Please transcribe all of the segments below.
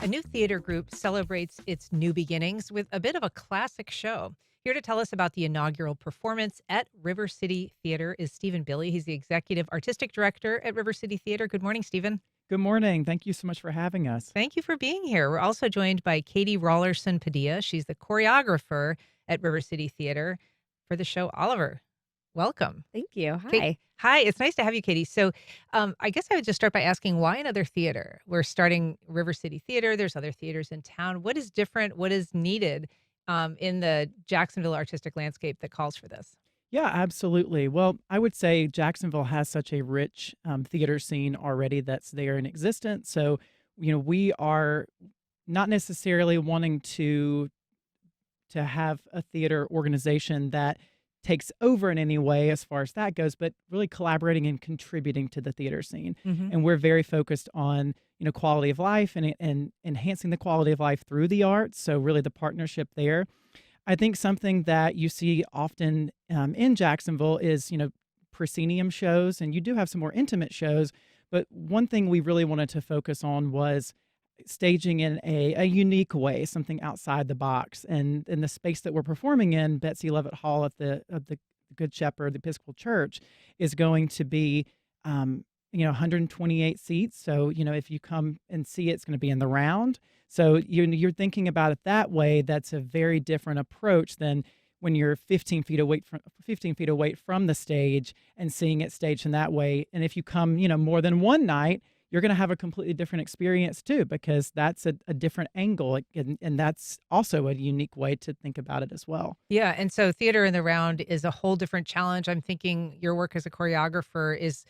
A new theater group celebrates its new beginnings with a bit of a classic show. Here to tell us about the inaugural performance at River City Theater is Stephen Billy. He's the executive artistic director at River City Theater. Good morning, Stephen. Good morning. Thank you so much for having us. Thank you for being here. We're also joined by Katie Raulerson Padilla. She's the choreographer at River City Theater for the show Oliver. Welcome. Thank you. Kate, Hi. hi, it's nice to have you, Katie. So, I guess I would just start by asking why another theater? We're starting River City Theater. There's other theaters in town. What is different? What is needed in the Jacksonville artistic landscape that calls for this? Yeah, absolutely. Well, I would say Jacksonville has such a rich theater scene already that's there in existence. So, we are not necessarily wanting to have a theater organization that takes over in any way as far as that goes, but really collaborating and contributing to the theater scene. Hmm. And we're very focused on, quality of life and enhancing the quality of life through the arts. So really the partnership there. I think something that you see often in Jacksonville is, proscenium shows, and you do have some more intimate shows. But one thing we really wanted to focus on was staging in a unique way, something outside the box. And in the space that we're performing in, Betsy Leavitt Hall of the Good Shepherd, the Episcopal Church, is going to be 128 seats. So, if you come and see it, it's going to be in the round. So you're thinking about it that way. That's a very different approach than when you're 15 feet away from the stage and seeing it staged in that way. And if you come, more than one night, you're going to have a completely different experience too, because that's a different angle. And that's also a unique way to think about it as well. Yeah. And so theater in the round is a whole different challenge. I'm thinking your work as a choreographer is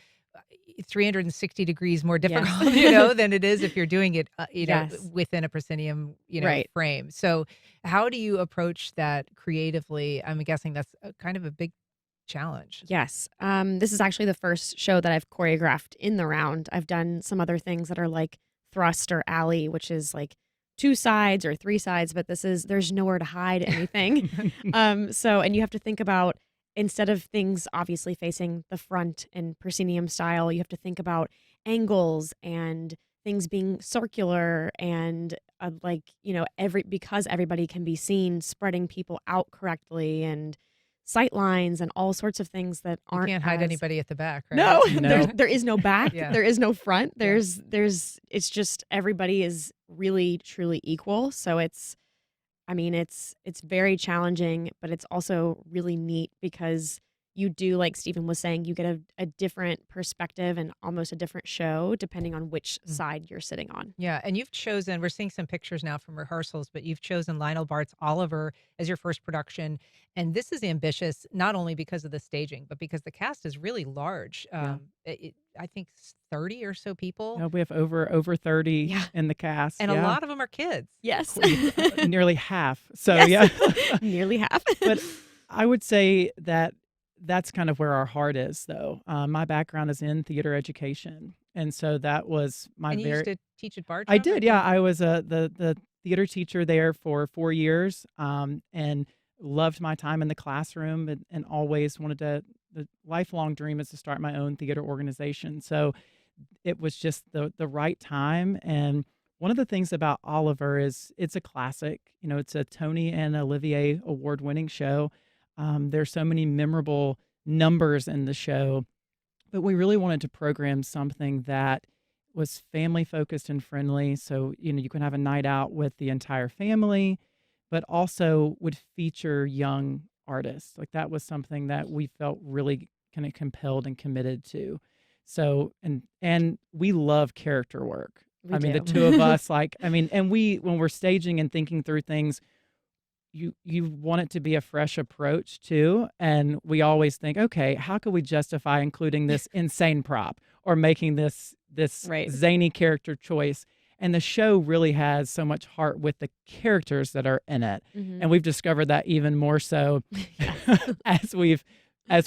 360 degrees more difficult, Yes. than it is if you're doing it, Yes. within a proscenium, Right. frame. So how do you approach that creatively? I'm guessing that's kind of a big challenge. Yes. This is actually the first show that I've choreographed in the round. I've done some other things that are like thrust or alley, which is like two sides or three sides, but there's nowhere to hide anything. And you have to think about, instead of things obviously facing the front and proscenium style, you have to think about angles and things being circular and because everybody can be seen, spreading people out correctly and sight lines and all sorts of things that You aren't can't hide as anybody at the back, right? no, No. there is no back, Yeah. there is no front. Yeah. It's just everybody is really truly equal. So it's very challenging, but it's also really neat because you do, like Stephen was saying, you get a different perspective and almost a different show depending on which side you're sitting on. Yeah, and you've chosen, we're seeing some pictures now from rehearsals, but you've chosen Lionel Bart's Oliver as your first production. And this is ambitious, not only because of the staging, but because the cast is really large. Yeah. I think 30 or so people, We have over 30 Yeah. in the cast. and a yeah. lot of them are kids. Yes. Nearly half. So Yes. yeah. Nearly half. But I would say that that's kind of where our heart is, though. My background is in theater education, and so that was my And you very. used to teach at Bart? I did, yeah. I was the theater teacher there for 4 years, and loved my time in the classroom, and always wanted to. The lifelong dream is to start my own theater organization. So it was just the right time. And one of the things about Oliver is it's a classic. It's a Tony and Olivier award-winning show. There's so many memorable numbers in the show, but we really wanted to program something that was family focused and friendly. So, you can have a night out with the entire family, but also would feature young artists. Like that was something that we felt really kind of compelled and committed to. So, and we love character work. We The do. two of us, and when we're staging and thinking through things, you want it to be a fresh approach too. And we always think, okay, how could we justify including this insane prop or making this Right. zany character choice? And the show really has so much heart with the characters that are in it. Mhm. And we've discovered that even more so as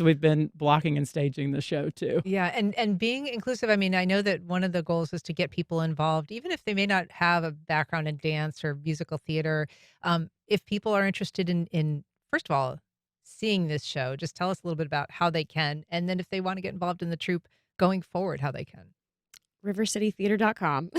we've been blocking and staging the show too. Yeah, and being inclusive, I know that one of the goals is to get people involved, even if they may not have a background in dance or musical theater. If people are interested in first of all, seeing this show, just tell us a little bit about how they can, and then if they want to get involved in the troupe going forward, how they can. rivercitytheater.com.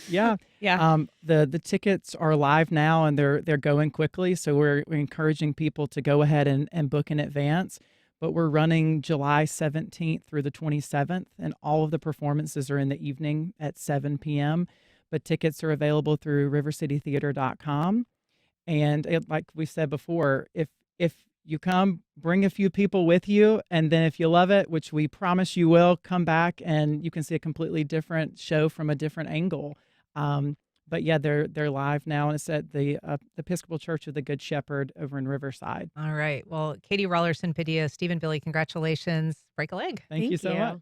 Yeah. Yeah. The tickets are live now, and they're going quickly. So we're encouraging people to go ahead and book in advance. But we're running July 17th through the 27th, and all of the performances are in the evening at 7 p.m. But tickets are available through rivercitytheater.com. And like we said before, if you come, bring a few people with you, and then if you love it, which we promise you will, come back and you can see a completely different show from a different angle. But yeah, they're live now, and it's at the Episcopal Church of the Good Shepherd over in Riverside. All right. Well, Katie Raulerson, Padilla, Stephen, Billy, congratulations. Break a leg. Thank you Thank so you. much.